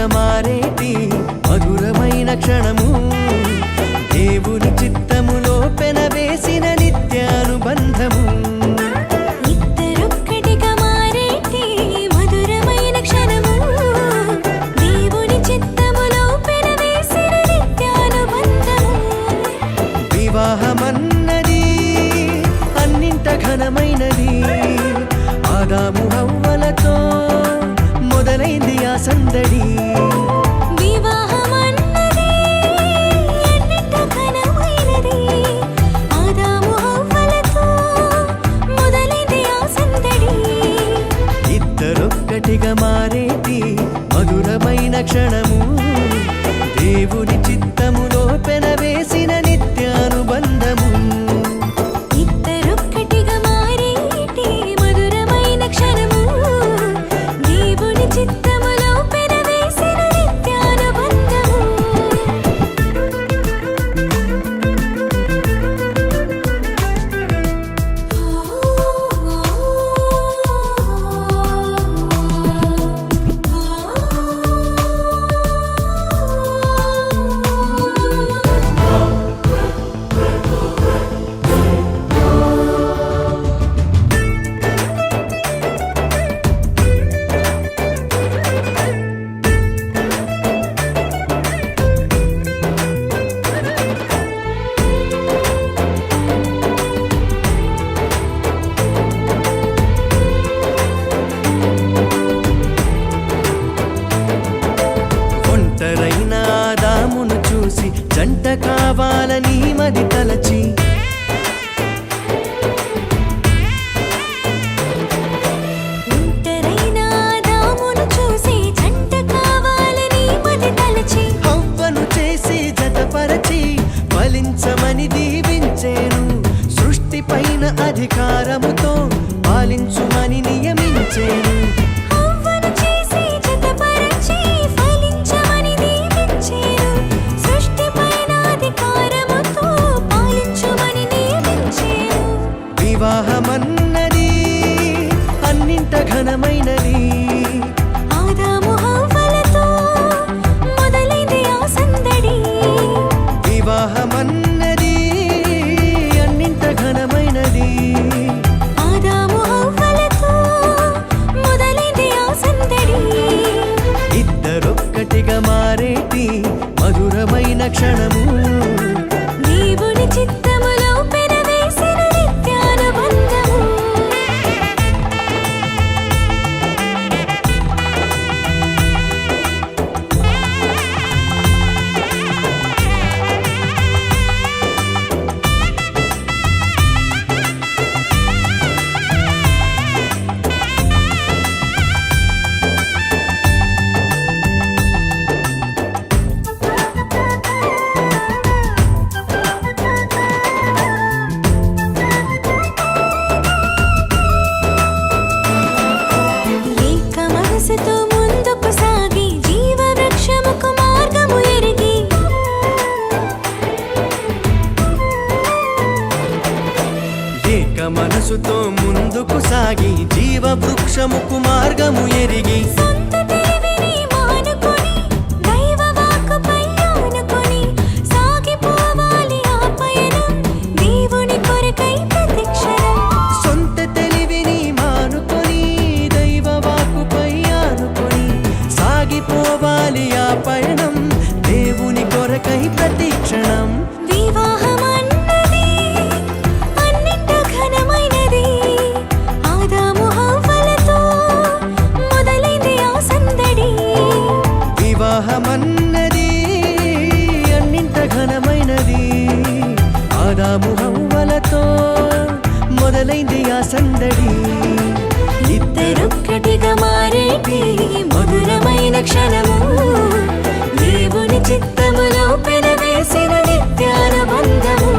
ఒక్కటిగా మారేటి మధురమైన క్షణము దేవుని చిత్తములో పెనవేసిన నిత్యానుబంధము ఇద్దరొక్కటిగా మారేటి మధురమైన క్షణము దేవుని చిత్తములో పెనవేసిన నిత్యానుబంధము వివాహమన్నది అన్నింట ఘనమైనది ఆదాము హవ్వలతో మొదలైంది ఆ సందడి వివాహమన్నది అన్నింట ఘనమైనది ఆదాము హవ్వలతో మొదలైంది ఆ సందడి ఇద్దరొక్కటిగా మారేటి మధురమైన క్షణము దేవుని చిత్తములో పెనవేసిన నిత్యానుబంధము ఇద్దరొక్కటిగా మారేటి మధురమైన క్షణము దేవుని చిత్తములో పెనవేసిన నిత్యానుబంధము ఒంటరైన ఆదామును చూసి జంట కావాలని మది తలచి ఒంటరైన ఆదామును చూసి జంట కావాలని మది తలచి హవ్వను చేసి జతపరచి ఫలించమని దీవించేను సృష్టిపైన అధికారముతో పాలించుమని నియమించేను హవ్వను చేసి జతపరచి ఫలించమని దీవించేను సృష్టిపైన అధికారముతో పాలించుమని నియమించేను వివాహమన్నది అన్నింట ఘనమైనది ఆదాము హవ్వలతో మొదలైంది ఆ సందడి వివాహమన్నది అన్నింట ఘనమైనది ఆదాము హవ్వలతో మొదలైంది ఆ సందడి ఇద్దరొక్కటిగా మారేటి మధురమైన క్షణము దేవుని చిత్తములో పెనవేసిన నిత్యానుబంధము ఏక మనసుతో ముందుకు సాగి జీవవృక్షముకు మార్గము ఎరిగి ఏక మనసుతో ముందుకు సాగి జీవవృక్షముకు మార్గము ఎరిగి సొంత తెలివిని మానుకొని దైవ వాక్కుపై ఆనుకొని సాగిపోవాలి ఆ పయనం దేవుని కొరకై ప్రతిక్షణం సొంత తెలివిని మానుకొని దైవ వాక్కుపై ఆనుకొని సాగిపోవాలి ఆ పయనం దేవుని కొరకై ప్రతిక్షణం వివాహమన్నది అన్నింట ఘనమైనది ఆదాము హవ్వలతో మొదలైంది ఆ సందడి వివాహమన్నది అన్నింట ఘనమైనది ఆదాము హవ్వలతో మొదలైంది ఆ సందడి ఇద్దరొక్కటిగా మారేటి మధురమైన క్షణము దేవుని చిత్తములో పెనవేసిన నిత్యానుబంధము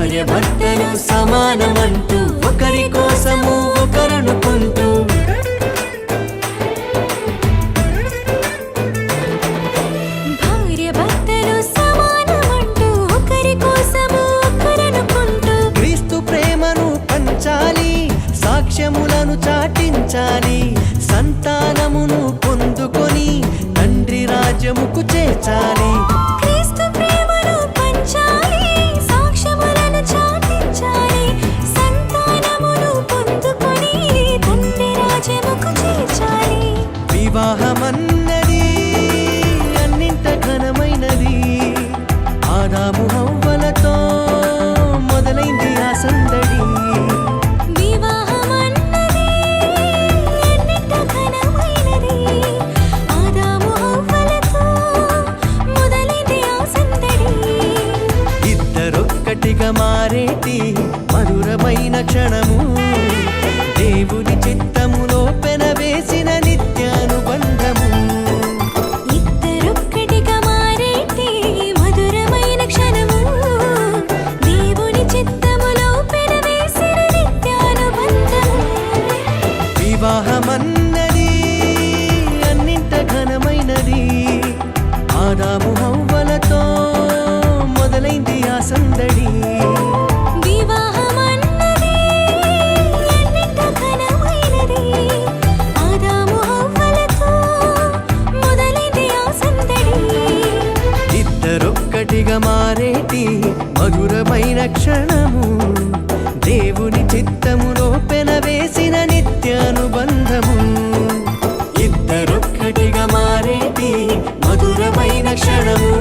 భార్య భర్తలు సమానమంటూ ఒకరి కోసము ఒకరనుకుంటూ భార్య భర్తలు సమానమంటూ ఒకరి కోసము ఒకరనుకుంటూ క్రీస్తు ప్రేమను పంచాలి, సాక్ష్యములను చాటించాలి, సంతానమును పొందుకొని తండ్రి రాజ్యముకు చేర్చాలి. క్రీస్తు ప్రేమను పంచాలి, సాక్ష్యములను చాటించాలి, సంతానమును పొందుకొని తండ్రి రాజ్యముకు చేర్చాలి. వివాహమన్నది అన్నింట ఘనమైనది, ఆదాము హవ్వలతో మొదలైంది ఆ సందడి. వివాహమన్నది ఎన్నింట ఘనమైనది, ఆదాము హవ్వలతో మొదలైంది ఆ సందడి. ఇద్దరొక్కటిగా మారేటి మధురమైన క్షణము, దేవుని చిత్తములో పెనవేసిన నిత్యానుబంధము. ఇద్దరొక్కటిగా మారేటి మధురమైన క్షణము, దేవుని చిత్తములో పెనవేసిన నిత్యానుబంధము. వివాహమన్నది అన్నింట ఘనమైనది, ఆదాము హవ్వలతో మొదలైంది ఆ సందడి. వివాహమన్నది ఎన్నింట ఘనమైనది, ఆదాము హవ్వలతో మొదలైంది ఆ సందడి. ఇద్దరొక్కటిగా మారేటి మధురమైన క్షణము, దేవుని చిత్తములో పెనవేసిన నిత్యానుబంధము. ఇద్దరొక్కటిగా మారేటి మధురమైన క్షణము,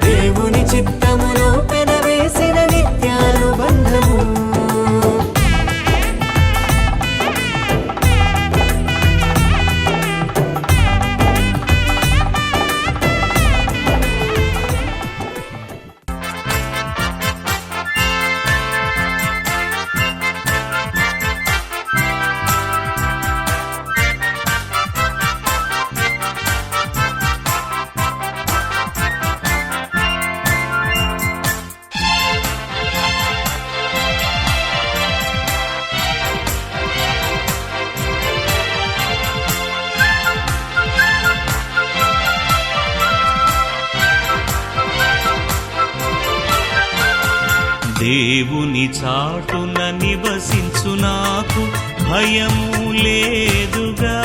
దేవుని చిత్తములో పెనవేసిన నిత్యానుబంధము. దేవుని చాటున నివసించు నాకు భయము లేదుగా.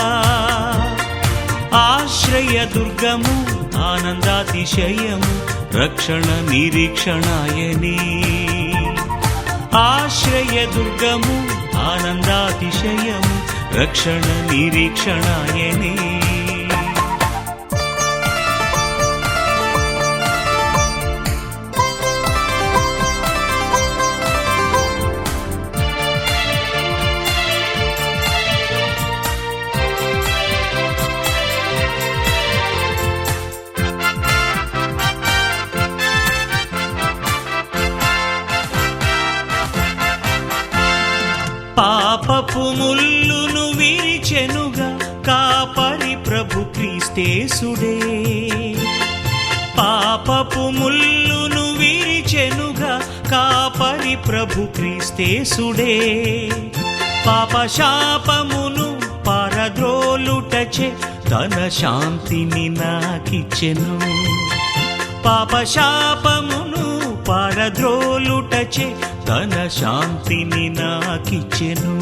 ఆశ్రయ దుర్గము ఆనందాతిశయము రక్షణ నిరీక్షణాయని. ఆశ్రయ దుర్గము ఆనందాతిశయము రక్షణ నిరీక్షణాయని. పాపపు ముల్లును విరిచెనుగా కాపరి ప్రభు క్రీస్తేసుడే. పాపపు ముల్లును విరిచెనుగా కాపరి ప్రభు క్రీస్తేసుడే. పాప శాపమును పారద్రోలుటచే తన శాంతిని నాకిచ్చెను. పాప శాపమును పారద్రోలుటచే తన శాంతిని నాకిచ్చెను.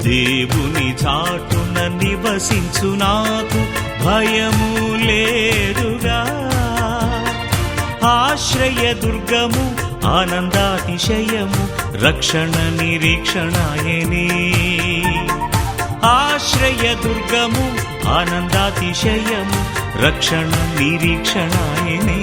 దేవుని చాటున నివసించు నాకు భయము లేదుగా. ఆశ్రయ దుర్గము ఆనందాతిశయము రక్షణ నిరీక్షణాయని. ఆశ్రయ దుర్గము ఆనందాతిశయము రక్షణ నిరీక్షణాయని.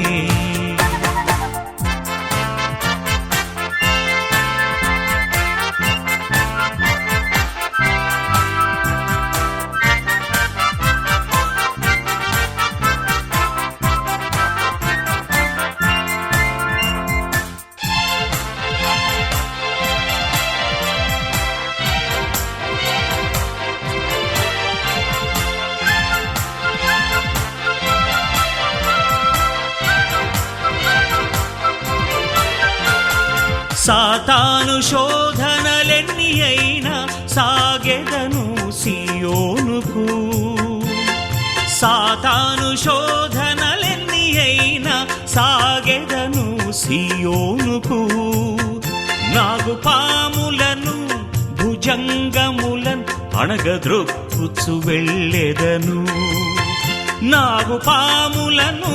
సాతాను శోధనలెన్ని అయినా సాగెదను సియోనుకు. సాతాను శోధనలెన్ని అయినా సాగెదను సియోనుకు. నాగు పాములను భుజంగములను అణగద్రొక్కుచు వెళ్ళెదను. నాగు పాములను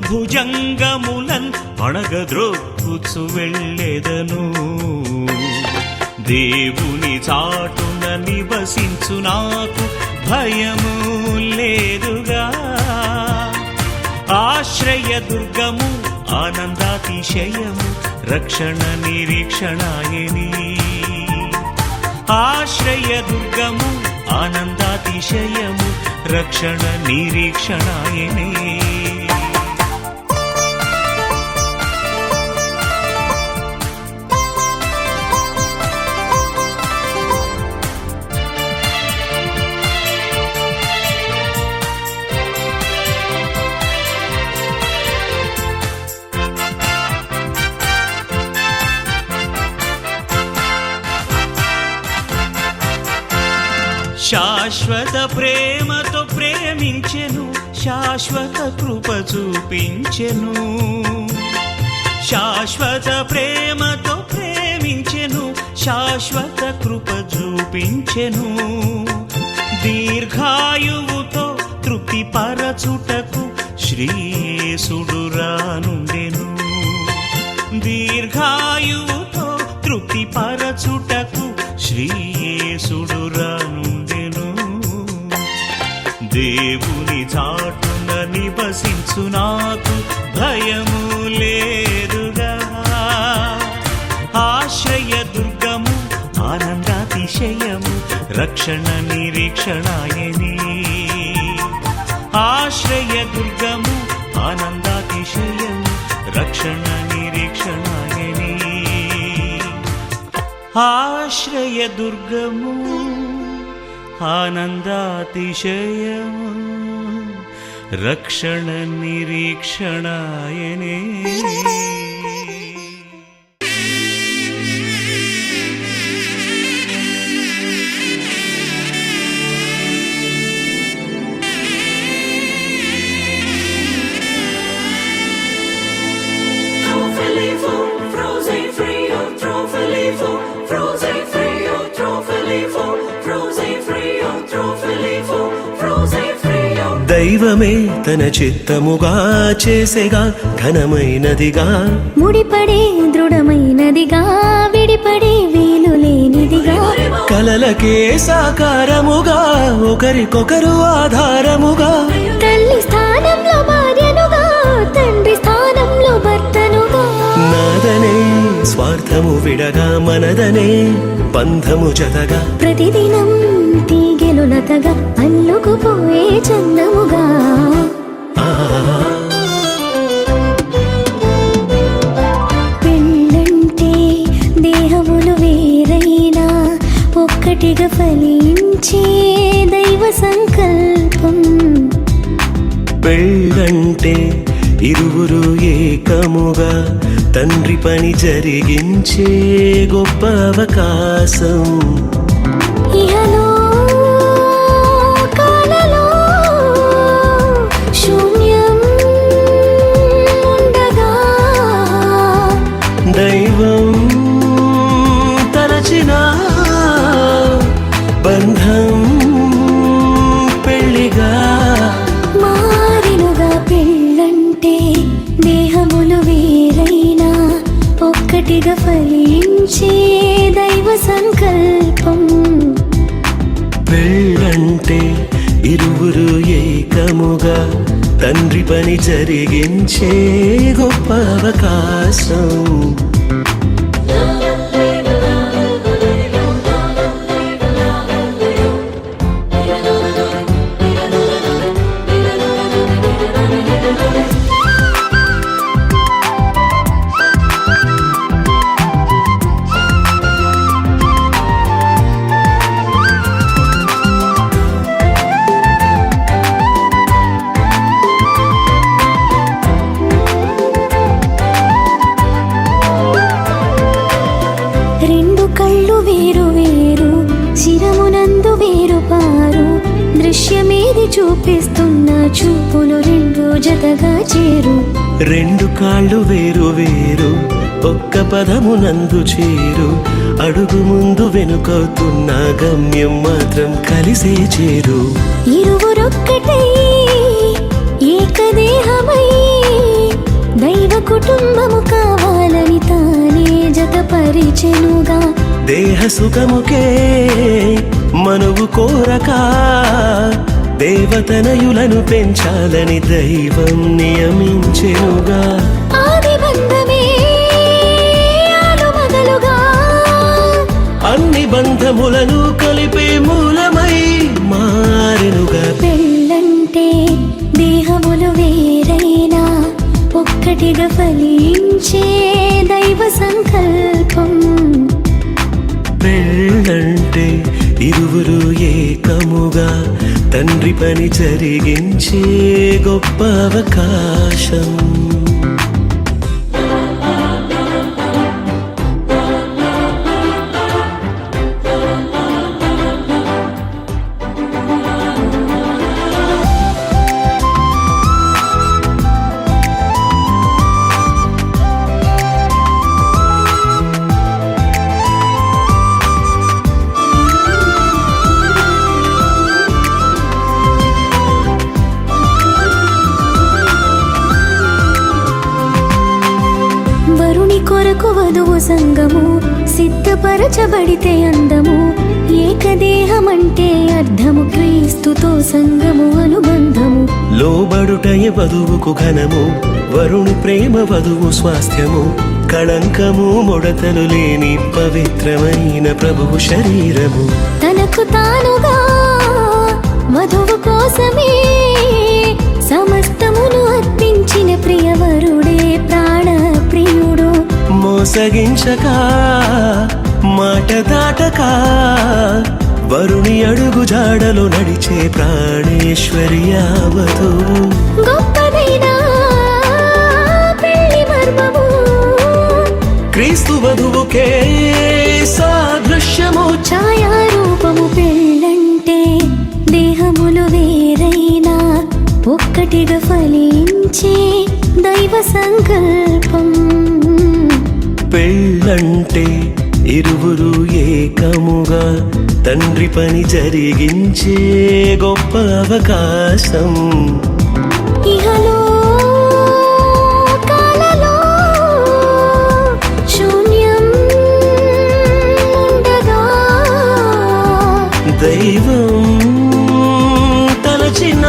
భుజంగములను అణగద్రొక్కుచు వెళ్ళెదను. దేవుని చాటున నివసించు నాకు భయము లేదుగా. ఆశ్రయ దుర్గము ఆనందాతిశయము రక్షణ నిరీక్షణాయని. ఆశ్రయ దుర్గము ఆనందాతిశయము రక్షణ నిరీక్షణాయని. శాశ్వత ప్రేమతో ప్రేమించెను, శాశ్వత కృప చూపించెను. శాశ్వత ప్రేమతో ప్రేమించెను, శాశ్వత కృప చూపించెను. దీర్ఘాయువుతో తృప్తిపరచుటకు శ్రీయేసుడు రానుండెను. దీర్ఘాయువుతో తృప్తిపరచుటకు శ్రీయేసుడు రానుండెను. దేవుని చాటున నివసించు నాకు భయము లేదుగా. ఆశ్రయ దుర్గము ఆనందాతిశయము రక్షణ నిరీక్షణాయని. ఆశ్రయ దుర్గము ఆనందాతిశయము రక్షణ నిరీక్షణాయని. ఆశ్రయ దుర్గము ఆనందాతిశయము రక్షణ నిరీక్షణాయనే. దైవమే తన చిత్తముగా చేసేగా ఘనమైనదిగా. ముడిపడే దృఢమైనదిగా, విడిపడే వీలు లేనిదిగా. కలలకే సాకారముగా, ఒకరికొకరు ఆధారముగా. తల్లి స్థానంలో భార్యనుగా, తండ్రి స్థానంలో భర్తనుగా. నాదనే స్వార్థము విడగా, మనదనే బంధము జతగా. ప్రతిదినం తీగెలు లతగా, అల్లుకుపోయే చందముగా. పెళ్ళంటే దేహములు వేరైనా ఒక్కటిగా ఫలించే దైవ సంకల్పం. పెళ్ళంటే ఇరువురు ఏకముగా తండ్రి పని జరిగించే గొప్ప అవకాశం. ఇహలో కాలలో శూన్యం ఉండగా, దైవం తలచిన బంధం పెళ్లిగా మారినుగా. పెళ్ళంటే దేహములు వేరైనా ఒక్కటిగా ఫలించే దైవ సంకల్పం. పెళ్ళంటే ఇరువురు ఏకముగా తండ్రి పని జరిగించే గొప్ప అవకాశం. కళ్ళు వేరు వేరు శిరమునందు వేరు పారు దృశ్యమేది చూపిస్తున్న చూపులు రెండు జతగా చేరు రెండు కాళ్ళు వేరు వేరు ఒక్క పదమునందు చేరు అడుగు ముందు వెనుకవుతున్న గమ్యం మాత్రం కలిసే చేరు ఇరువురొక్కటై ఏకదేహమై దైవ కుటుంబము కావాలని తానే జతపరిచెనుగా దేహ సుఖముకే మనువు కోరక దేవతనయులను పెంచాలని దైవం నియమించెనుగా ఆది బంధమే ఆలుమగలుగా అన్ని బంధములను కలిపే మూలమై మారెనుగా పెళ్ళంటే దేహములు వేరైనా ఒక్కటిగా ఫలించే దైవ సంకల్పం పెళ్ళంటే ఇరువురు ఏకముగా తండ్రి పని జరిగించే గొప్ప అవకాశం వరుని కొరకు వధువు సంగము సిద్ధపరచబడితే అందము ఏకదేహమంటే అర్థము క్రీస్తుతో సంగము అనుబంధము లోబడుటయ వధువుకు ఘనము వరుణి ప్రేమ వధువు స్వాస్థ్యము కళంకము ముడతలు లేని పవిత్రమైన ప్రభువు శరీరము తనకు తానుగా వధువు కోసమే సమస్తమును అర్పించిన ప్రియవరుడే ప్రాణ ప్రియుడు మోసగించక మాట దాటక వరుణి అడుగు జాడలో నడిచే ప్రాణేశ్వర్యావతు గొప్పదైన పెళ్లి మర్మము క్రీస్తు వధువుకే సాదృశ్యము ఛాయారూపము పెళ్ళంటే దేహములు వేరైనా ఒక్కటిగా ఫలించే దైవ సంకల్పం పెళ్ళంటే ఇరువురు ఏకముగా తండ్రి పని జరిగించే గొప్ప అవకాశం ఇహలో కాలలో శూన్యం ఉండగా దైవం తలచిన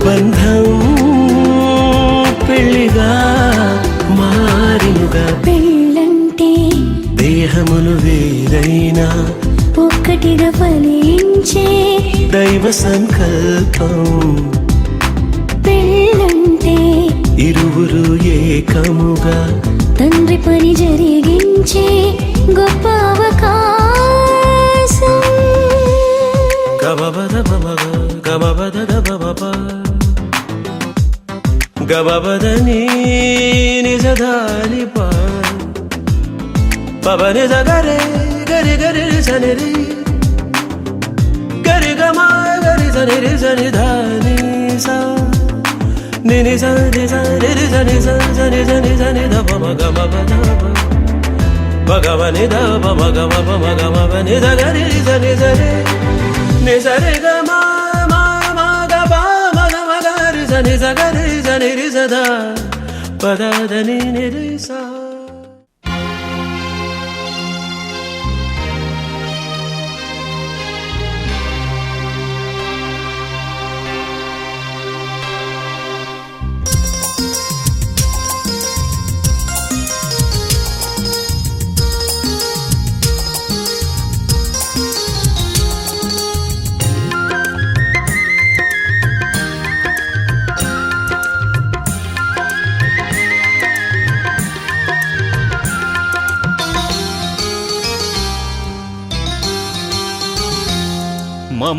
బంధం పెళ్లిగా మారినుగా పెళ్ళంటే దేహములు వేరైనా ఒక్కటిగా ఫలించే దైవ సంకల్పం పెళ్ళంటే ఇరువురు ఏకముగా తండ్రి పని జరిగించే గొప్ప అవకాశం గబబద బబగ గబబద దబబబ గబబద నీ నిజదాని పబని జగరే గరి గరి సనిరి గరి గమా గరి సనిరి సని ధాని సా నిని సని సని సని సని సని సని ధ పమ గమ పద భగవని ధ పమ గమ పమ గమ పని ధ గరి సని సరి ని సరి గమ మా మా గ ప మ గ మ గరి సని స గరి సని రి స ధ పద ధని ని రి సా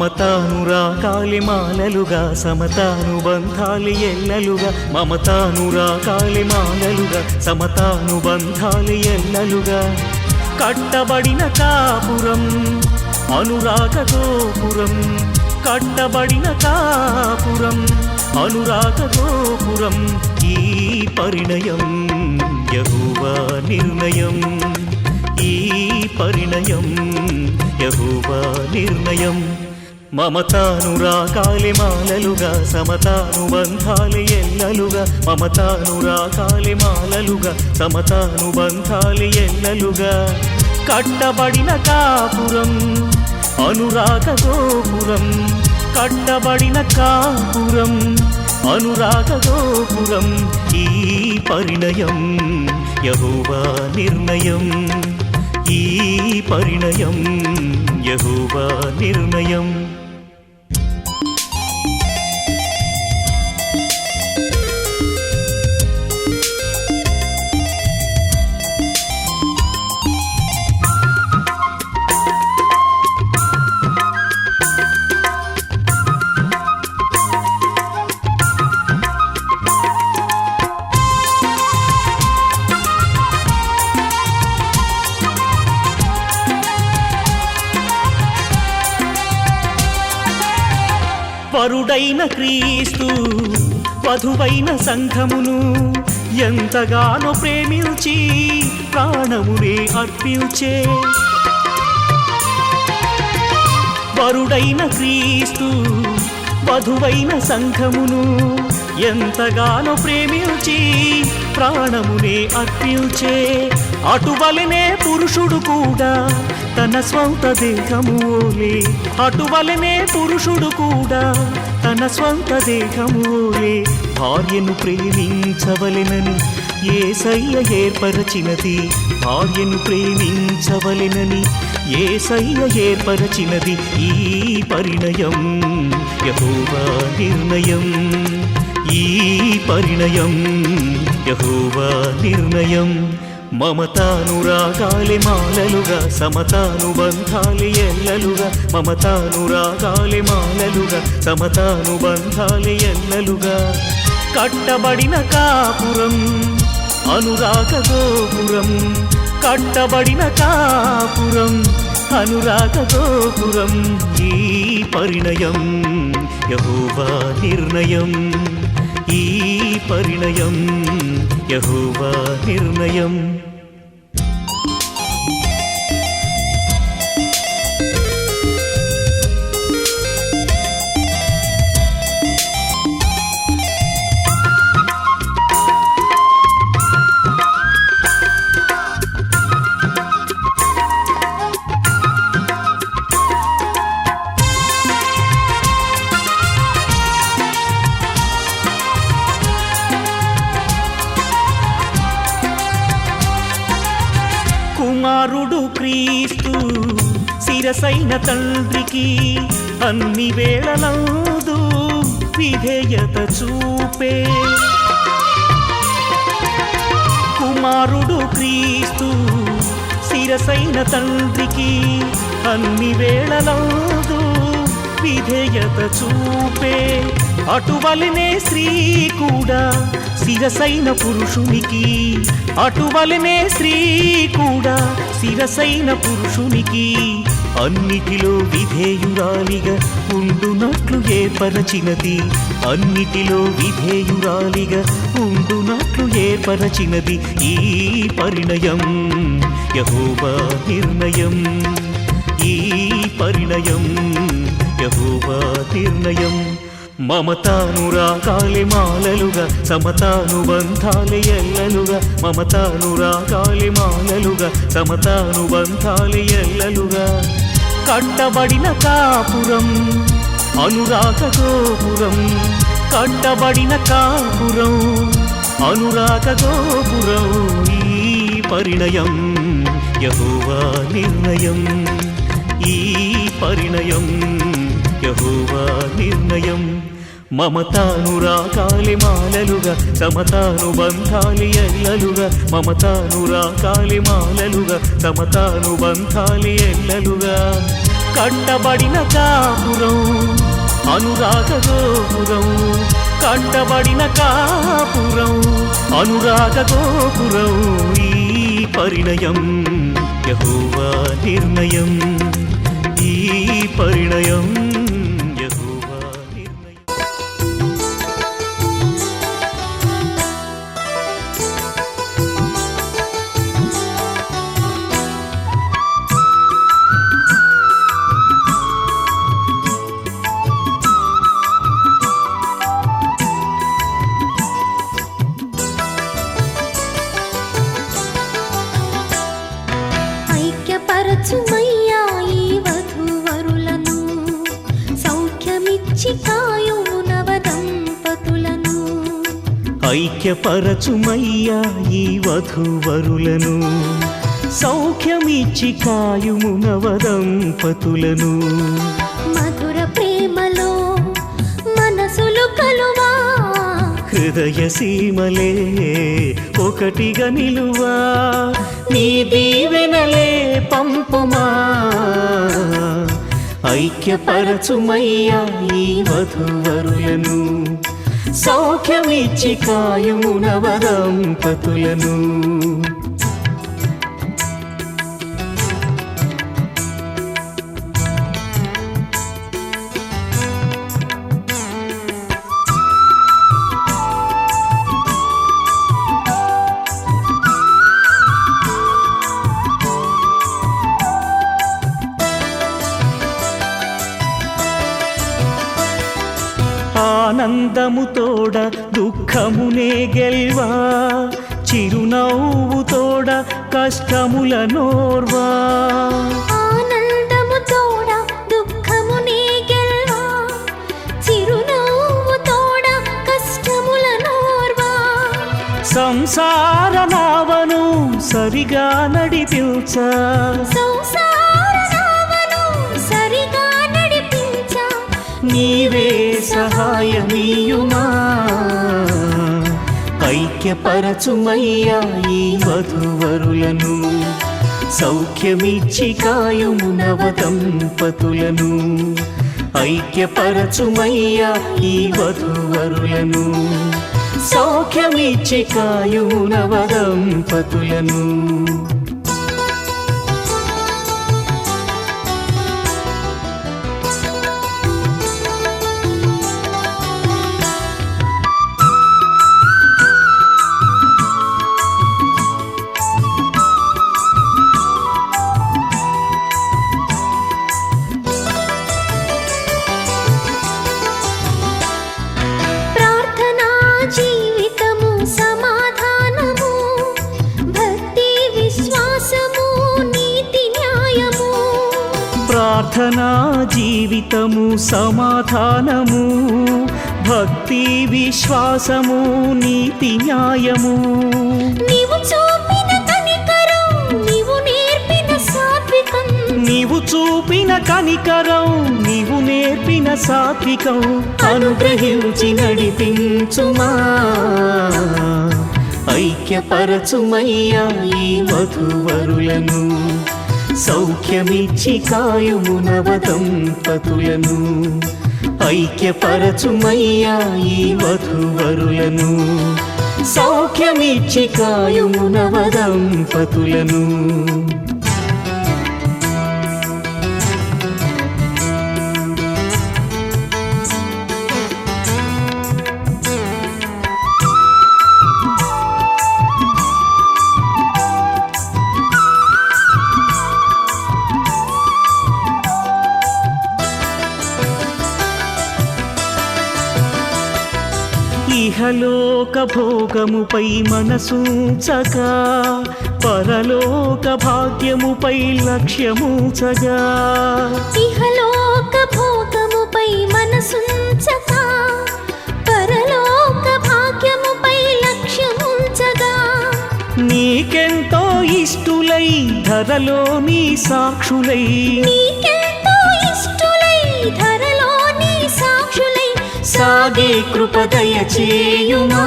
మమతానురాగాలి మాలలుగా సమతానుబంధాలి ఎల్లలుగా మమతానురాగాలి మాలలుగా సమతానుబంధాలి ఎల్లలుగా కట్టబడిన కాపురం అనురాగ గోపురం కట్టబడిన కాపురం అనురాగ గోపురం ఈ పరిణయం యెహోవా నిర్ణయం ఈ పరిణయం యెహోవా నిర్ణయం మమతానురాగాలే మాలలుగా సమతానుబంధాలే ఎల్లలుగా మమతానురాగాలే మాలలుగా సమతానుబంధాలే ఎల్లలుగా కట్టబడిన కాపురం అనురాగ గోపురం కట్టబడిన కాపురం అనురాగ గోపురం ఈ పరిణయం యెహోవా నిర్ణయం ఈ పరిణయం యెహోవా నిర్ణయం వరుడైన క్రీస్తు వధువైన సంఘమును ఎంతగానో ప్రేమించి ప్రాణమునే అర్పించే వరుడైన క్రీస్తు వధువైన సంఘమును ఎంతగానో ప్రేమించి ప్రాణమునే అర్పించే అటువలనే పురుషుడు కూడా తన స్వంత దేహములే అటువలనే పురుషుడు కూడా తన స్వంత దేహములే భార్యను ప్రేమించవలెనని యేసయ్య ఏర్పరచినది భార్యను ప్రేమించవలెనని యేసయ్య ఏర్పరచినది ఈ పరిణయం యెహోవా నిర్ణయం ఈ పరిణయం యెహోవా నిర్ణయం మమతానురాగాలే మాలలుగా సమతానుబంధాలే ఎల్లలుగా మమతానురాగాలే మాలలుగా సమతానుబంధాలే ఎల్లలుగా కట్టబడిన కాపురం అనురాగ గోపురం కట్టబడిన కాపురం అనురాగ గోపురం ఈ పరిణయం యెహోవా నిర్ణయం ఈ పరిణయం యెహోవా నిర్ణయం కుమారుడు క్రీస్తు శిరసైన తండ్రికి అన్ని వేళలందు విధేయత చూపే కుమారుడు క్రీస్తు శిరసైన తండ్రికి అన్ని వేళలందు విధేయత చూపే అటువలనే స్త్రీ కూడా శిరసైన పురుషునికి అటువలనే స్త్రీ కూడా శిరసైన పురుషునికి అన్నిటిలో విధేయురాలిగా ఉండునట్లు ఏర్పరచినది అన్నిటిలో విధేయురాలిగా ఉండునట్లు ఏర్పరచినది ఈ పరిణయం యెహోవా నిర్ణయం ఈ పరిణయం యెహోవా నిర్ణయం మమతానురాగాలే మాలలుగా సమతానుబంధాలే ఎల్లలుగా మమతానురాగాలే మాలలుగా సమతానుబంధాలే ఎల్లలుగా కట్టబడిన కాపురం అనురాగ గోపురం కట్టబడిన కాపురం అనురాగ గోపురం ఈ పరిణయం యెహోవా నిర్ణయం ఈ పరిణయం యెహోవా నిర్ణయం మమతానురాగాలే మాలలుగా సమతానుబంధాలే ఎల్లలుగా మమతానురాగాలే మాలలుగా సమతానుబంధాలే ఎల్లలుగా కట్టబడిన కాపురం అనురాగ గోపురం కట్టబడిన కాపురం అనురాగ గోపురం ఈ పరిణయం యెహోవా నిర్ణయం ఈ పరిణయం యెహోవా నిర్ణయం. ఐక్యపరచుమయ్యా ఈ వధూవరులను, సౌఖ్యమిచ్చి కాయుము నవదంపతులను. ఐక్యపరచుమయ్యా ఈ వధూవరులను, సౌఖ్యమిచ్చి కాయుము నవదంపతులను. మధుర ప్రేమలో మనసులు కలువా, హృదయ సీమలే ఒకటిగా నిలువా, నీ దీవెనలే పంపుమా. ఐక్యపరచుమయ్యా ఈ వధూవరులను, సౌఖ్యమిచ్చి కాయుము నవదంపతులను. ఆనందము తోడ దుఃఖమునే గెల్వా, చిరునవ్వు తోడ కష్టముల నోర్వా. ఆనందము తోడ దుఃఖమునే గెల్వా, చిరునవ్వు తోడ కష్టముల నోర్వా. సంసార నావను సరిగా నడిపించా, సంసార నావను సరిగా నడిపించా, నీవే సహాయమీయుమా. ఐక్యపరచుమయ్యా ఈ వధూవరులను, సౌఖ్యమిచ్చి కాయుము నవదంపతులను. ఐక్యపరచుమయ్యా ఈ వధూవరులను, సౌఖ్యమిచ్చి కాయుము నవదంపతులను. ప్రార్థనా జీవితము సమాధానము, భక్తి విశ్వాసము నీతి న్యాయము. ప్రార్థనా జీవితము సమాధానము, భక్తి విశ్వాసము నీతి న్యాయము. నీవు చూపిన కనికరం, నీవు నేర్పిన సాత్వికం, నీవు చూపిన కనికరం, నీవు నేర్పిన సాత్వికం అనుగ్రహించి నడిపించుమా. ఐక్యపరచుమయ్యా ఈ వధూవరులను, సౌఖ్యమిచ్చి కాయుము నవదంపతులను. ఐక్యపరచుమయ్యా ఈ వధూవరులను, సౌఖ్యమిచ్చి కాయుము నవదంపతులను. ఇహలోక భోగముపై మనసుంచగా, పరలోక భాగ్యముపై లక్ష్యముంచగా. ఇహలోక భోగముపై మనసుంచగా, పరలోక భాగ్యముపై లక్ష్యముంచగా. నీకెంతో ఇష్టులై ధరలో నీ సాక్షులై, నీకెంతో ఇష్టులై ధరలో నీ సాక్షులై, సాగే కృపదయ చేయుమా.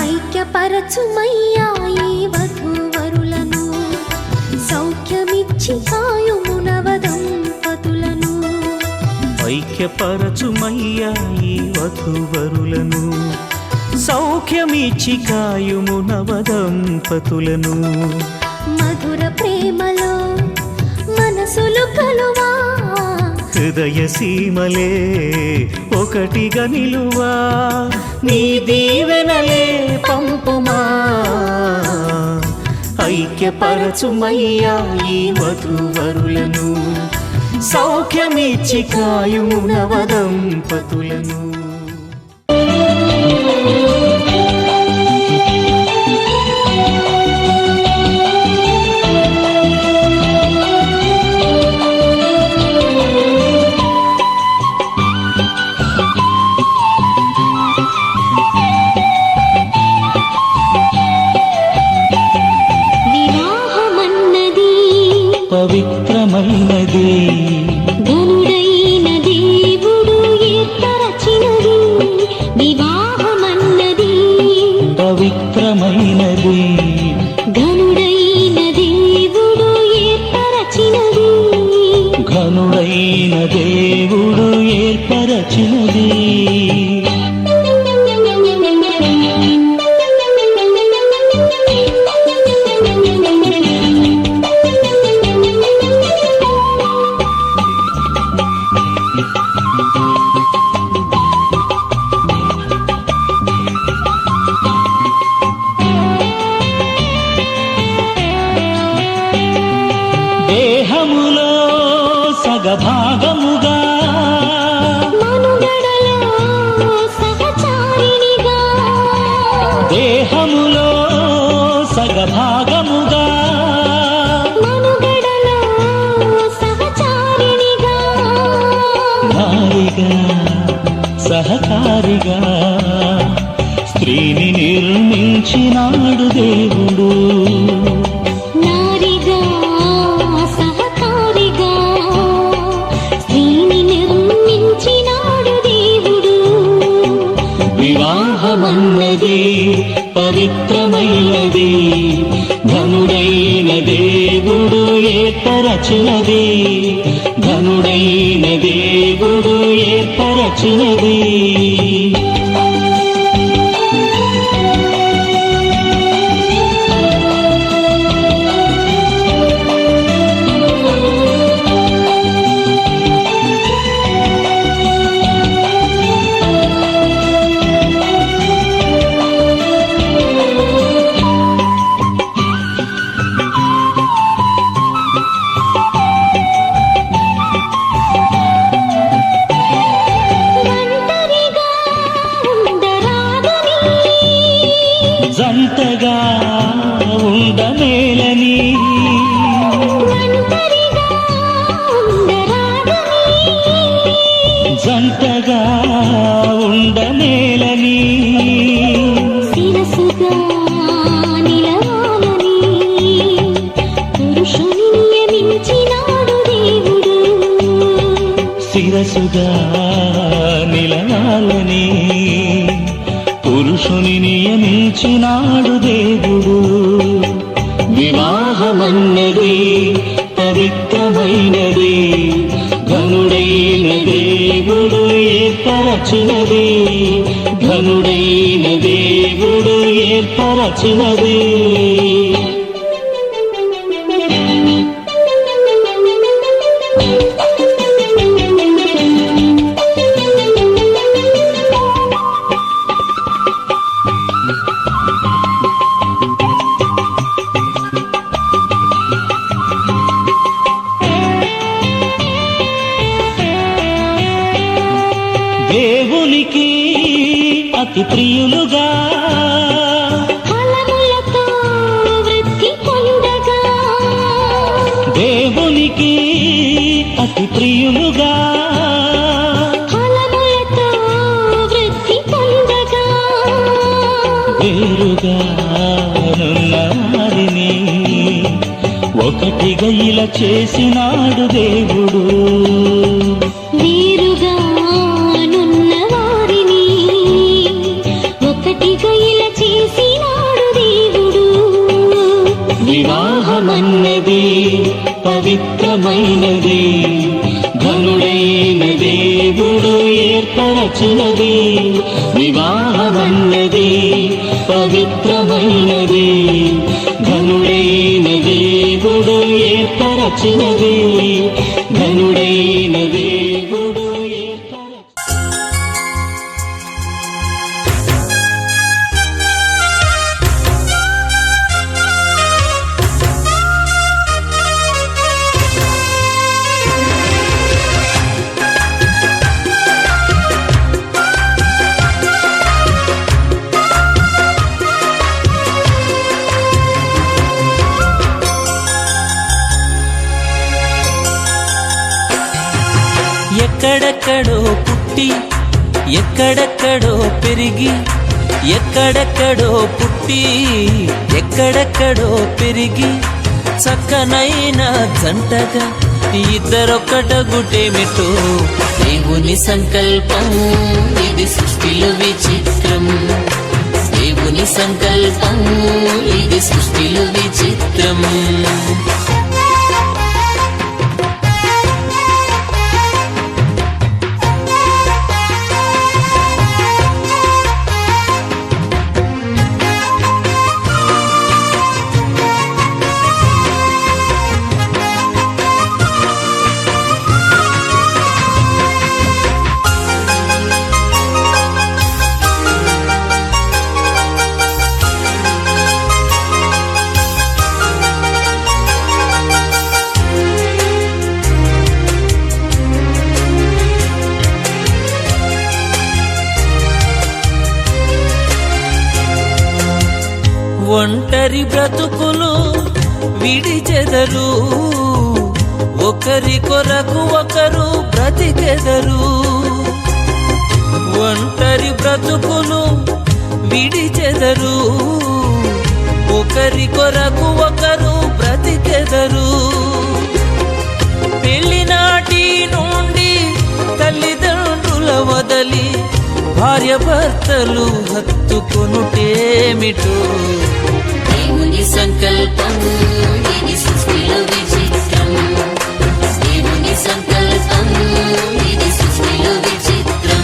ఐక్యపరచుమయ్యా ఈ వధూవరులను, సౌఖ్యమిచ్చి కాయుము నవదంపతులను. ఐక్యపరచుమయ్యా ఈ వధూవరులను, సౌఖ్యమిచ్చి కాయుము నవదంపతులను. మధుర ప్రేమలో మనసులు కలువా హృదయ సీమలే ఒకటిగా నిలువా నీ దీవెనలే పంపుమా ఐక్యపరచుమయ్యా ఈ వధూవరులను సౌఖ్యమిచ్చి కాయుము నవదంపతులను పవిత్రమైనది ఘనుడైన దేవుడు ఏర్పరచినది వివాహమన్నది పవిత్రమైనది ఘనుడైన దేవుడు ఏర్పరచినది ఘనుడైన దేవుడు ఏర్పరచినది దేహములో సగభాగముగా మనుగడలో సహచారిణిగా దేహములో సగభాగముగా మనుగడలో సహచారిణిగా నారిగా సహకారిగా స్త్రీని నిర్మించినాడు దేవుడు నారిగా సహకారిగా స్త్రీని నిర్మించినాడు దేవుడు వివాహమన్నది పవిత్రమైనది ఘనుడైన దేవుడు ఏర్పరచినది ఘనుడైన దేవుడు ఏర్పరచినది ఒంటరిగా ఉండరాదని జంటగా ఉండమేలని ఒంటరిగా ఉండరాదని జంటగా ఉండమేలని శిరసుగా నిలవాలని పురుషుని నియమించినాడు దేవుడు శిరసుగా నిలవాలని పురుషుని నియమించినాడు దేవుడు వివాహమన్నది పవిత్రమైనది ఘనుడైన దేవుడు ఏర్పరచినది ఘనుడైన దేవుడు ఏర్పరచినది దేవునికి అతి ప్రియులుగా ఫలములతో వృద్ధి పొందగా దేవునికి అతి ప్రియులుగా ఫలములతో వృద్ధి పొందగా వేరుగా నున్నవారిని ఒకటిగా ఇలా చేసినాడు దేవుడు వేరుగా నున్న వారిని ఒకటిగా ఇలా చేసినాడు దేవుడు వివాహమన్నది పవిత్రమైనది ఘనుడైన దేవుడు ఏర్పరచినది వివాహమన్నది పవిత్రమైనది ఘనుడైన దేవుడు ఏర్పరచినది ఘనుడైన దేవుడు ఎక్కడెక్కడో పుట్టి ఎక్కడెక్కడో పెరిగి ఎక్కడెక్కడో పుట్టి ఎక్కడెక్కడో పెరిగి చక్కనైన జంటగా ఇద్దరొక్కటగుటేమిటో దేవుని సంకల్పం ఇది సృష్టిలో విచిత్రం దేవుని సంకల్పం ఇది సృష్టిలో విచిత్రం ఒంటరి బ్రతుకులు విడిచెదరు ఒకరి కొరకు ఒకరు బ్రతికెదరు ఒంటరి బ్రతుకులు విడిచెదరు ఒకరి కొరకు ఒకరు బ్రతికెదరు పెళ్లినాటి నుండి తల్లిదండ్రుల వదలి భార్య భర్తలు హత్తుకొనుటేమిటో దేవుని సంకల్పం ఇది సృష్టిలో విచిత్రం దేవుని సంకల్పం ఇది సృష్టిలో విచిత్రం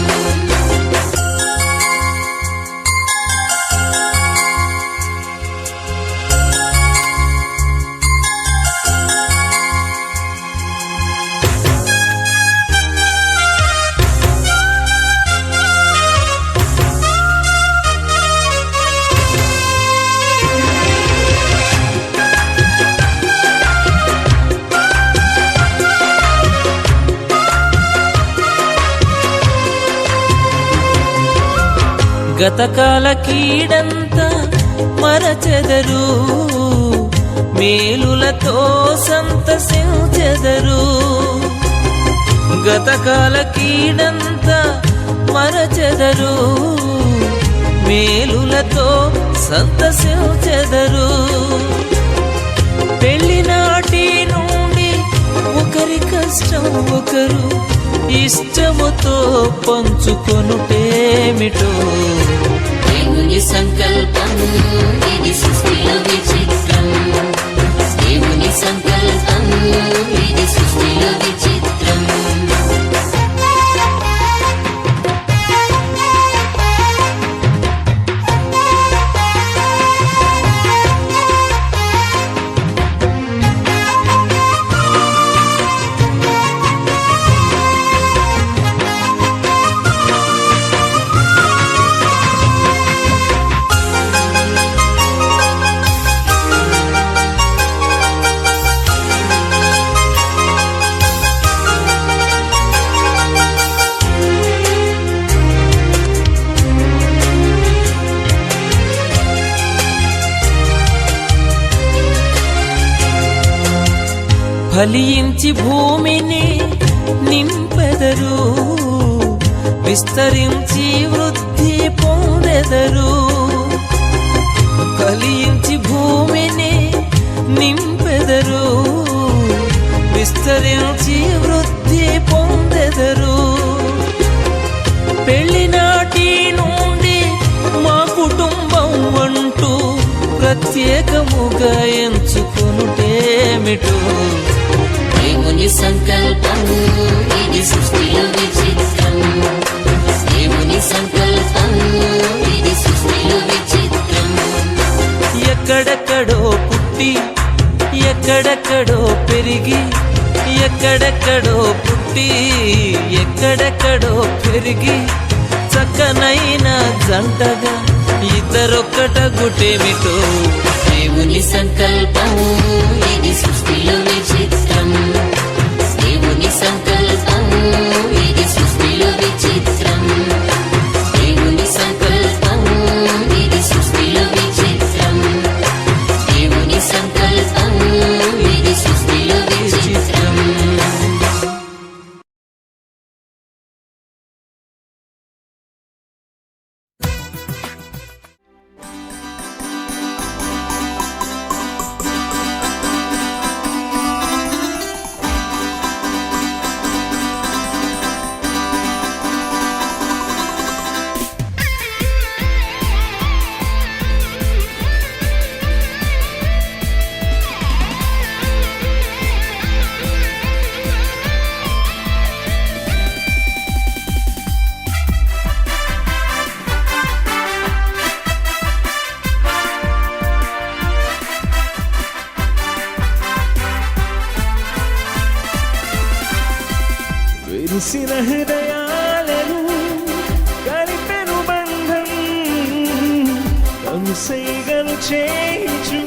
గతకాల కీడంతా మరచెదరు మేలులతో సంతసించెదరు గతకాల కీడంతా మరచెదరు మేలులతో సంతసించెదరు పెళ్లినాటి నుండి ఒకరి కష్టం ఒకరు ఇష్టముతో పంచుకొనుటేమిటో దేవుని సంకల్పం ఇది సృష్టిలో విచిత్రం దేవుని సంకల్పం ఇది సృష్టిలో విచిత్రం ఫలించి భూమిని నింపెదరు విస్తరించి వృద్ధి పొందెదరు ఫలించి భూమిని నింపెదరు విస్తరించి వృద్ధి పొందెదరు పెళ్లినాటి నుండి మా కుటుంబం అంటూ ప్రత్యేకముగా ఎంచుకొనుటేమిటో దేవుని సంకల్పం ఇది సృష్టిలో విచిత్రం దేవుని సంకల్పం ఇది సృష్టిలో విచిత్రం ఎక్కడెక్కడో పుట్టి ఎక్కడెక్కడో పెరిగి ఎక్కడెక్కడో పుట్టి ఎక్కడెక్కడో పెరిగి చక్కనైన జంటగా ఇద్దరొక్కట గుటేమిటో దేవుని సంకల్పం ఇది సృష్టిలో విచిత్రం దేవుని సంకల్పం ఇది సృష్టిలో విచిత్రం దేవుని సంకల్పం ఇది సృష్టిలో విచిత్రం దేవుని సంకల్పం ఇది సృష్టిలో విచిత్రం విరిసిన హృదయాలను కలిపెను బంధం కనుసైగలు చేయుచు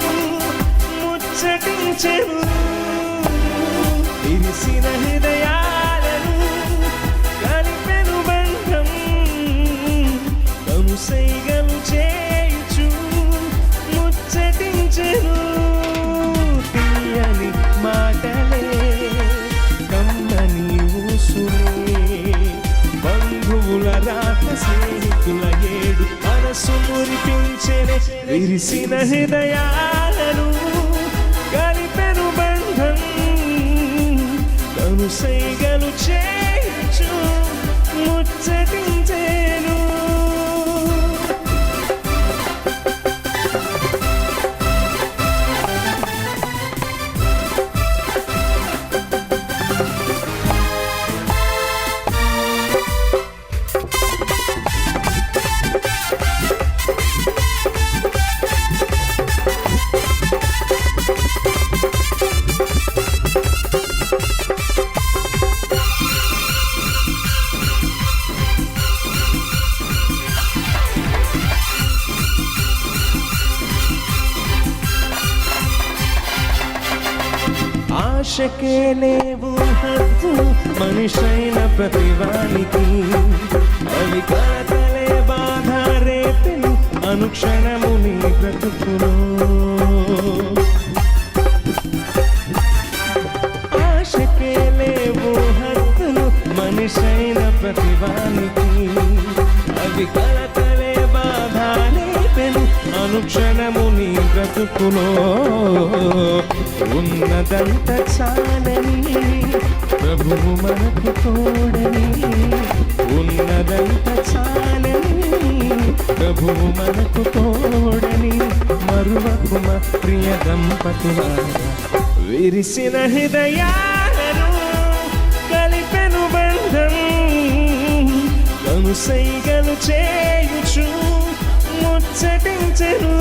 ముచ్చటించెను విరిసిన హృదయాలను కలిపెను బంధం కనుసైగలు చేయుచు ముచ్చటించెను తీయని మాటలే కమ్మని బంధువుల రాత స్నేహితుల ఏడు మనసు మురిపించెనే విరిసిన హృదయాలను కలిపెను బంధం కనుసైగలు చేయుచు ముచ్చటించెను ఆశకే లేవు హద్దు మనిషైన ప్రతివానికి అవి కలతలే బాధ రేపెను అనుక్షణము నీ బ్రతుకులో ఆశకే లేవు హద్దులు మనిషైన ప్రతివానికి అవి కలతలే బాధ రేపెను అనుక్షణము నీ బ్రతుకులో ఉన్నదంత చాలని ప్రభువు మనకు తోడని ఉన్నదంత చాలని ప్రభువు మనకు తోడని మరువకుమ ప్రియ దంపతులారా విరిసిన హృదయాలను కలిపెను బంధం కనుసైగలు చేయుచు ముచ్చటించెను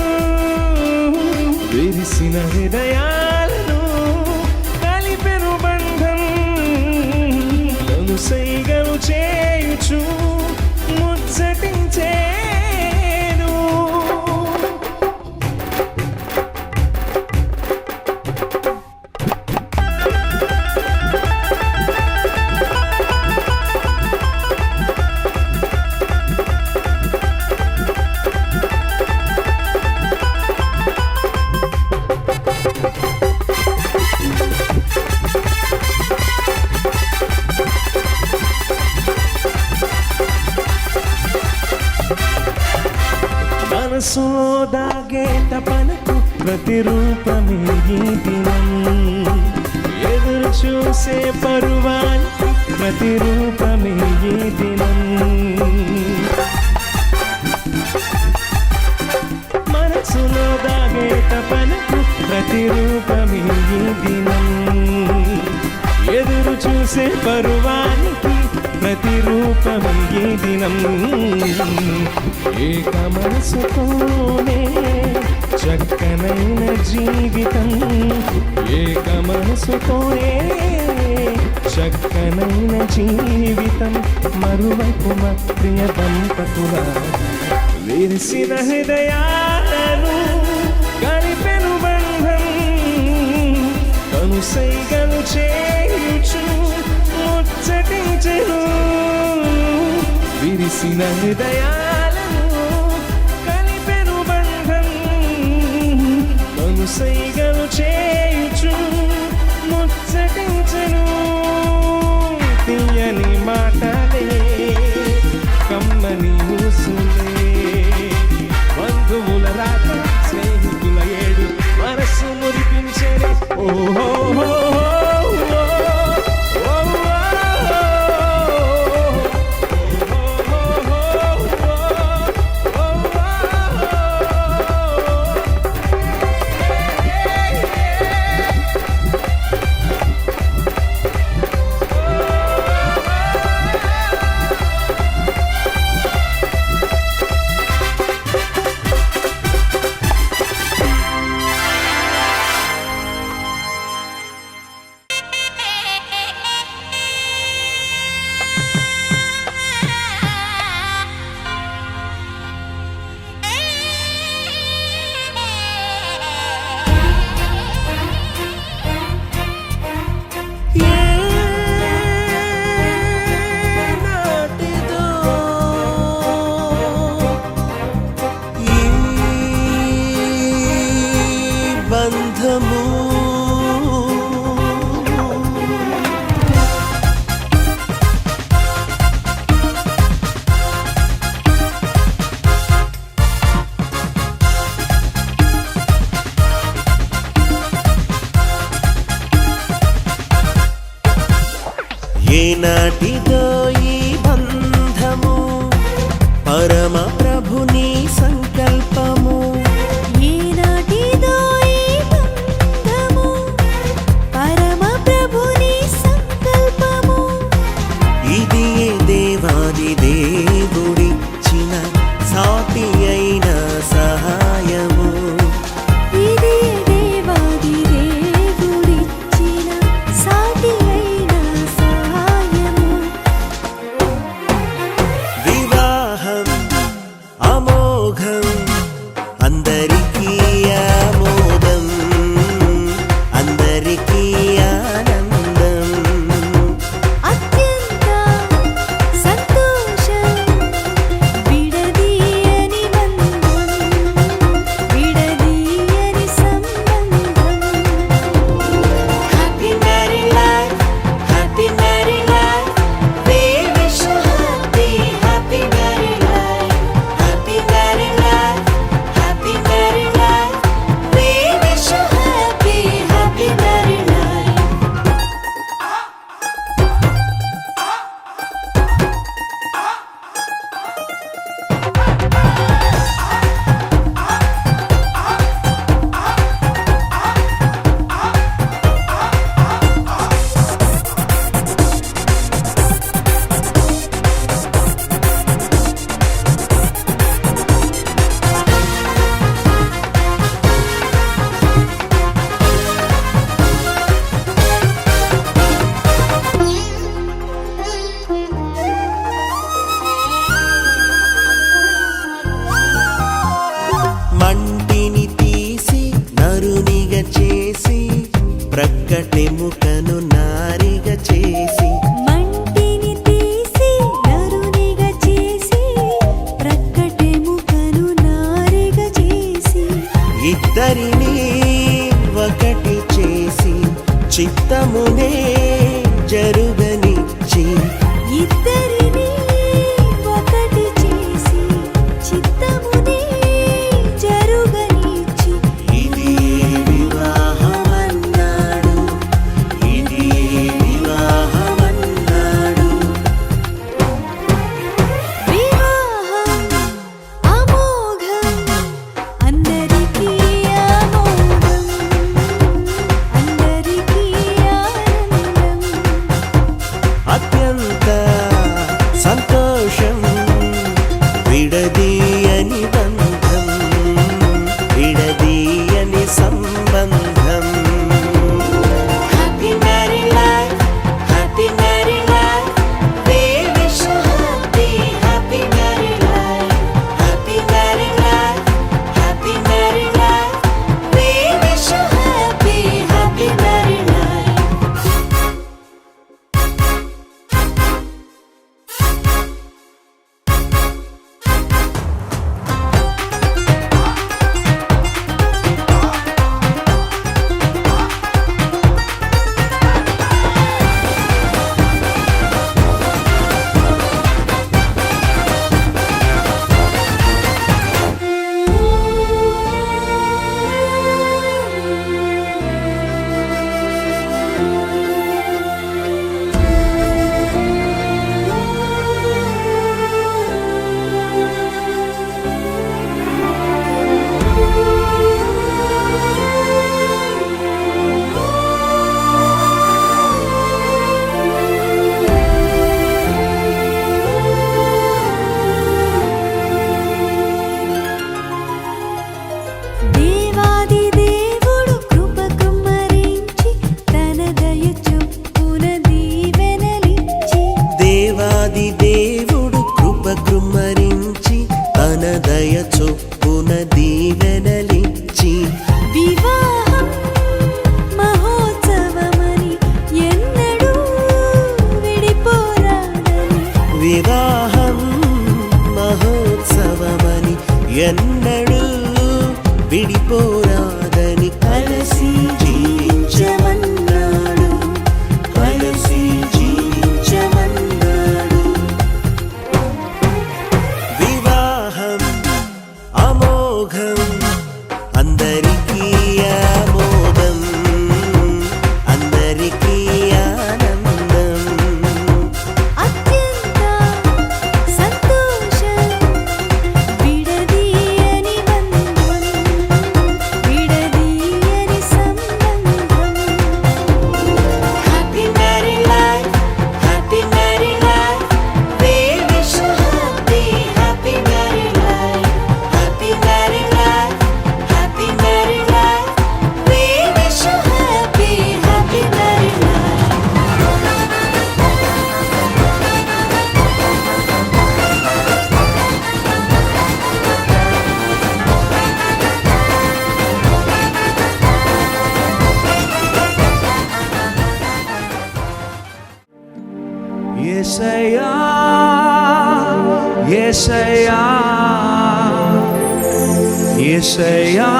విరిసిన హృదయాలను కలిపెను బంధం కనుసైగలు చేయుచు ముచ్చటించెను మనసులో దాగే తపనకు ప్రతిరూపమే ఈ దినం ఎదురు చూసే పరువానికి ప్రతిరూపమే ఈ దినం మనసులో దాగే తపనకు ప్రతిరూపమే ఈ దినం ఎదురు చూసే పరువానికి ప్రతిరూపమే ఈ దినం ఏక మనసుతోనే చక్కనైన జీవితం ఏక మనసుతోనే చక్కనైన జీవితం మరువైపు మా ప్రియ దంపతుల విరిసిన హృదయాలను కలిపెను బంధం కనుసైగలు చేయుచు ముచ్చటించెను విరిసిన హృదయాలను కలిపెను బంధం కనుసైగలు చేయుచు ముచ్చటించెను తీయని మాటలే కమ్మని ఊసులే బంధువుల రాక స్నేహితుల ఏడు మనసు మురిపించేనే ఓహో బంధము ఏనాటిదో ఈ బంధము పరమ ప్రభుని సంకల్పము ఈనాటిదో ఈ బంధము పరమ ప్రభుని సంకల్పము ఇది దేవాది దేవుడిచ్చిన సాటి అయిన సహాయము ఇది దేవాది దేవుడిచ్చిన సాటి అయిన సహాయము వివాహం అమోఘం అందరికీ ఆమోదం అందరికీ ఆనందం అత్యంత సంతోషం విడదీయని బంధం విడదీయని సంబంధం happy married life happy married life we wish you happy married life happy married life happy married life we wish you happy married life మంటిని తీసి నరునిగా చేసి ప్రక్కటెముకను నారిగా చేసి మంటిని తీసి నరునిగా చేసి ప్రక్కటెముకను నారిగా చేసి ఇద్దరిని ఒకటి చేసి చిత్తమునే జరుగనిచ్చి ఇద్దరిని ఒకటి చేసి చిత్తమునే జరుగనిచ్చి ఇది వివాహమన్నాడు ఇది వివాహమన్నాడు వివాహం అమోఘం అందరికీ ఆమోదం అందరికీ ఆనందం అత్యంత దీవెనలిచ్చి వివాహం మహోత్సవమని ఎన్నడూ విడిపోరాడని వివాహం మహోత్సవమని ఎన్నడూ విడిపోరాదని కలిసి జీవించమన్నాడు కలిసి జీవించమన్నాడు. వివాహం అమోఘం అందరికీ ఆమోదం అందరికీ ఆనందం అత్యంత సంతోషం విడదీయని బంధం విడదీయని సంబంధం happy married life happy married life we wish you happy married life happy married life happy married life we wish you happy married life యేసయ్యా యేసయ్యా యేసయ్యా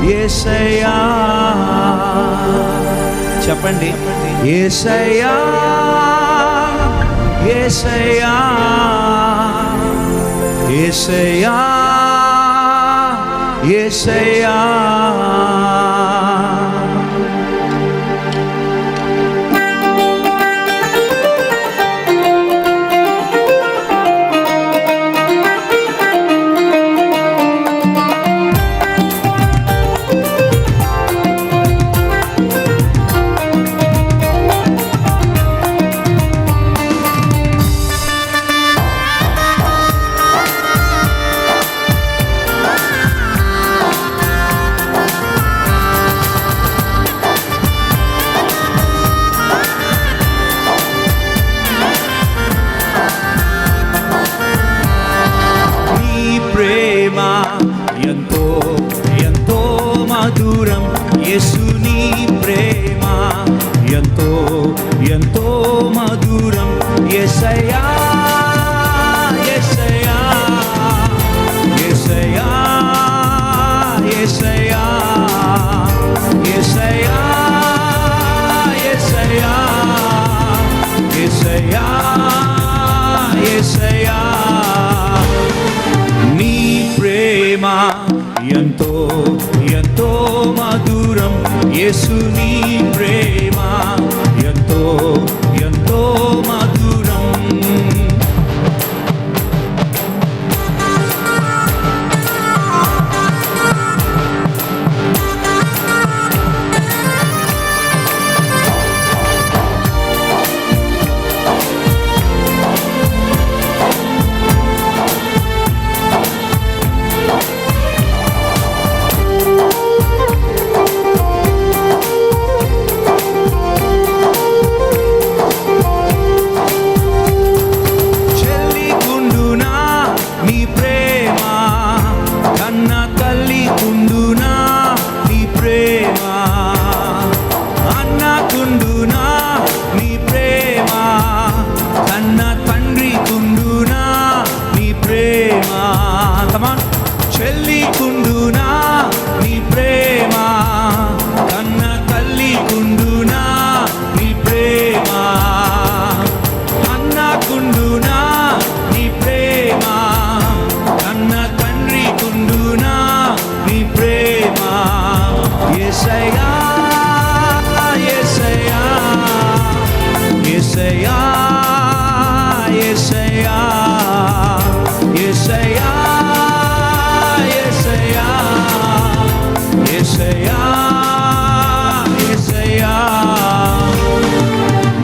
యేసయ్యా చెప్పండి యేసయ్యా యేసయ్యా యేసయ్యా యేసయ్యా ఎంతో ఎంతో మధురం యేసుని ప్రేమ ఎంతో ఎంతో మధురం యేసయ్యా యేసయ్యా యేసయ్యా యేసయ్యా యేసయ్యా యేసయ్యా యేసయ్యా యేసయ్యా నీ ప్రేమ ఎంతో ఎంతో మధురం యేసుని ప్రేమ ఎంతో ఎంతో మధురం కుండునా నీ ప్రేమ కన్న తల్లి కుండునా నీ ప్రేమ అన్న కుండునా నీ ప్రేమ కన్న తండ్రి కుండునా నీ ప్రేమ యేసయ్యా యేసయ్యా యేసయ్యా యేసయ్యా యేసయ్యా యేసయ్యా యేసయ్యా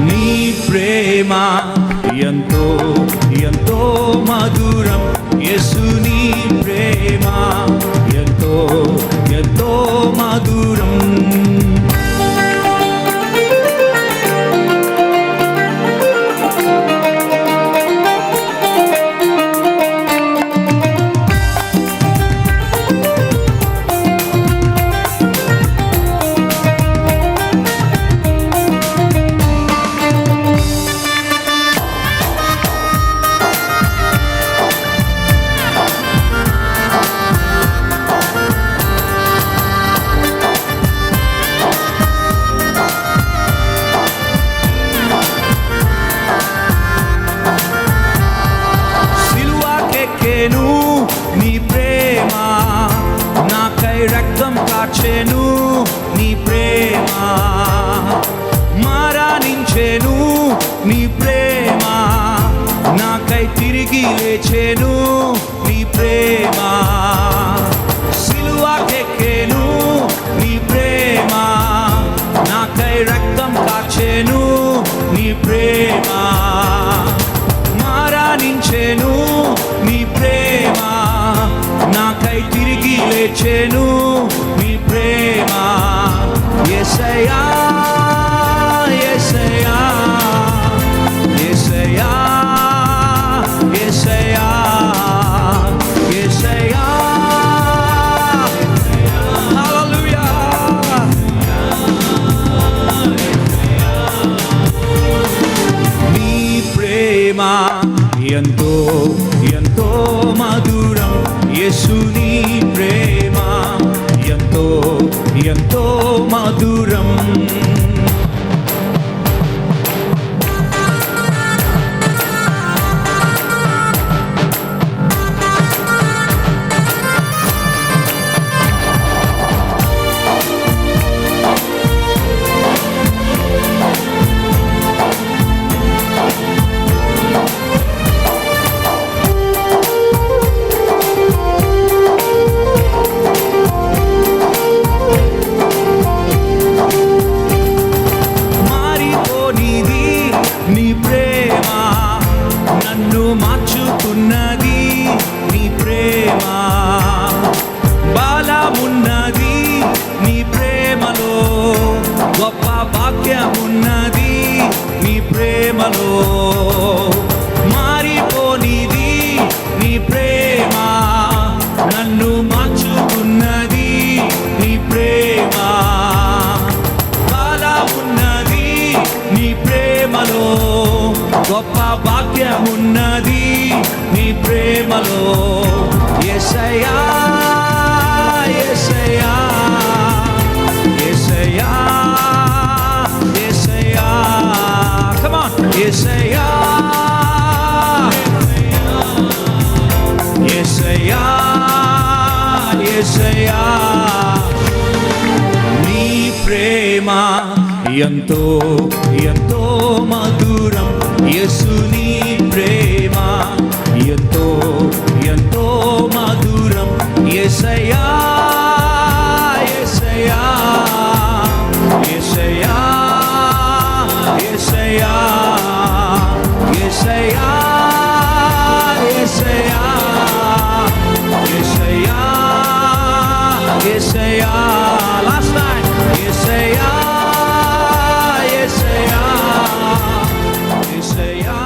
నీ ప్రేమ ఎంతో ఎంతో మధురం యేసుని ప్రేమ ఎంతో ఎంతో మధురం కాచెను నీ ప్రేమ, మరణించెను నీ ప్రేమ, నాకై తిరిగి లేచెను నీ ప్రేమ, సిలువకెక్కెను నీ ప్రేమ, నాకై రక్తం కాచెను నీ ప్రేమ, మరణించెను నీ ప్రేమ, నాకై తిరిగి లేచెను నీ ప్రేమ. యేసయ్యా యేసయ్యా యేసయ్యా యేసయ్యా యేసయ్యా, హల్లెలూయా. నీ ప్రేమ ఎంతో ఎంతో మధురం, యేసు నీ ప్రేమ ఎంతో ఎంతో మధురం. మార్చుకున్నది నీ ప్రేమ, బలమున్నది నీ ప్రేమలో, గొప్ప భాగ్యమున్నది నీ ప్రేమలో, మారిపోనిది నీ ప్రేమ, నన్ను మార్చుకున్నది నీ ప్రేమ, బలమున్నది నీ ప్రేమలో, గొప్ప భాగ్యమున్నది నీ ప్రేమలో. యేసయ్యా యేసయ్యా యేసయ్యా యేసయ్యా, కమ్ ఆన్, యేసయ్యా యేసయ్యా యేసయ్యా, నీ ప్రేమ ఎంతో ఎంతో మధురం, యేసు నీ ప్రేమ ఎంతో ఎంతో మధురం. యేసయ్యా యేసయ్యా యేసయ్యా యేసయ్యా యేసయ్యా యేసయ్యా యేసయ్యా యేసయ్యా, లాస్ట్ టైం, యేసయ్యా యేసయ్యా యేసయ్యా.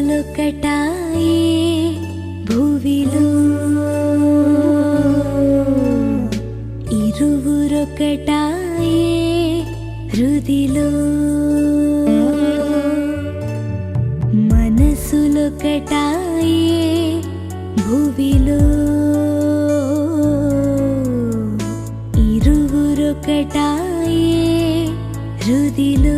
మనసులొకటాయే భువిలో, ఇరువురొకటాయే హృదిలో, మనసులొకటాయే భువిలో, ఇరువురొకటాయే హృదిలో,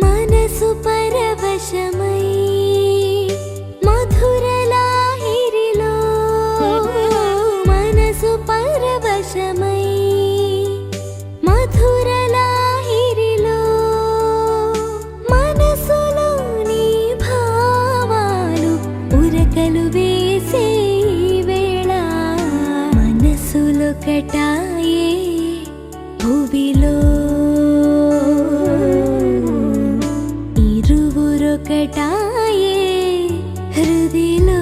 మనసు పరవశమై మధుర లాహిరిలో, మనసు పరవశమై మధుర లాహిరిలో, మనసులోని భావాలు ఉరకలు వేసే వేళ, మనసులొకటాయే భువిలో, ఇరువురొకటాయే హృదిలో.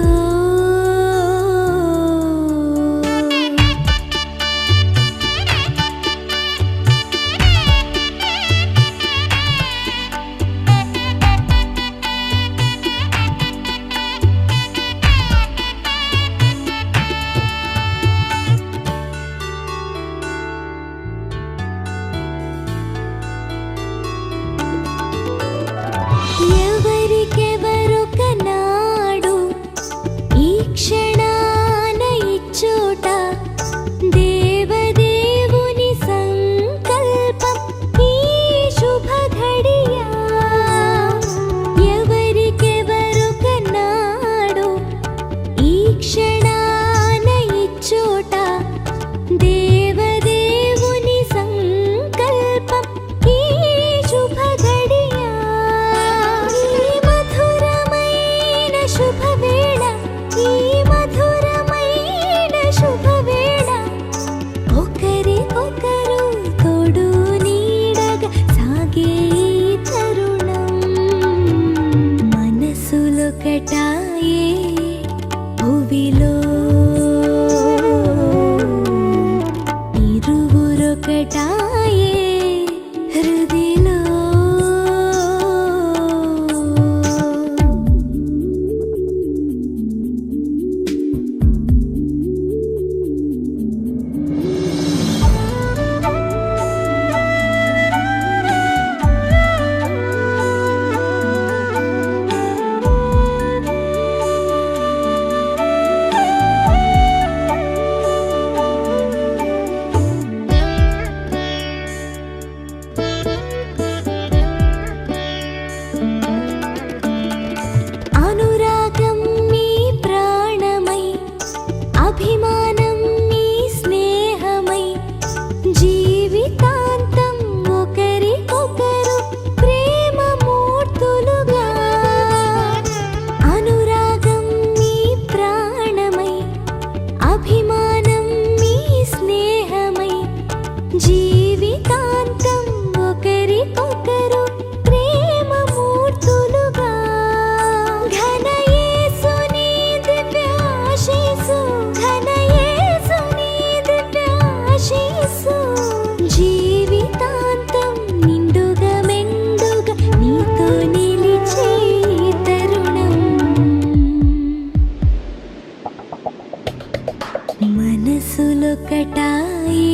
మనసులొకటాయే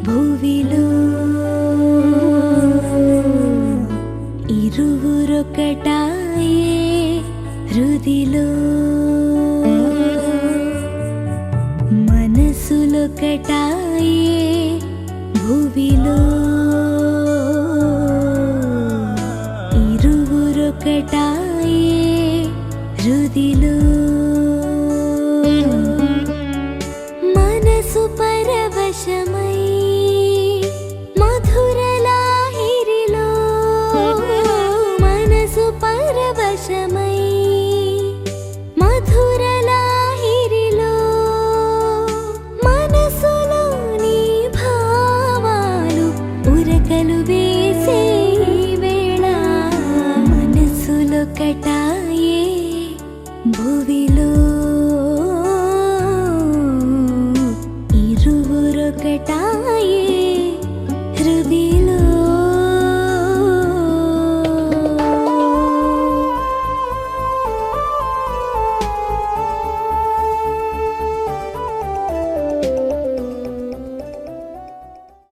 భువిలో ఇరువురొకటాయే హృదిలో మనసులొకటాయే భువిలో ఇరువురొకటాయే హృదిలో మనసు పరవశమై మధుర లాహిరిలో మనసు పరవశమై మధుర లాహిరిలో మనసులోని భావాలు ఉరకలు వేసే వేళ మనసులొకటాయే భువిలో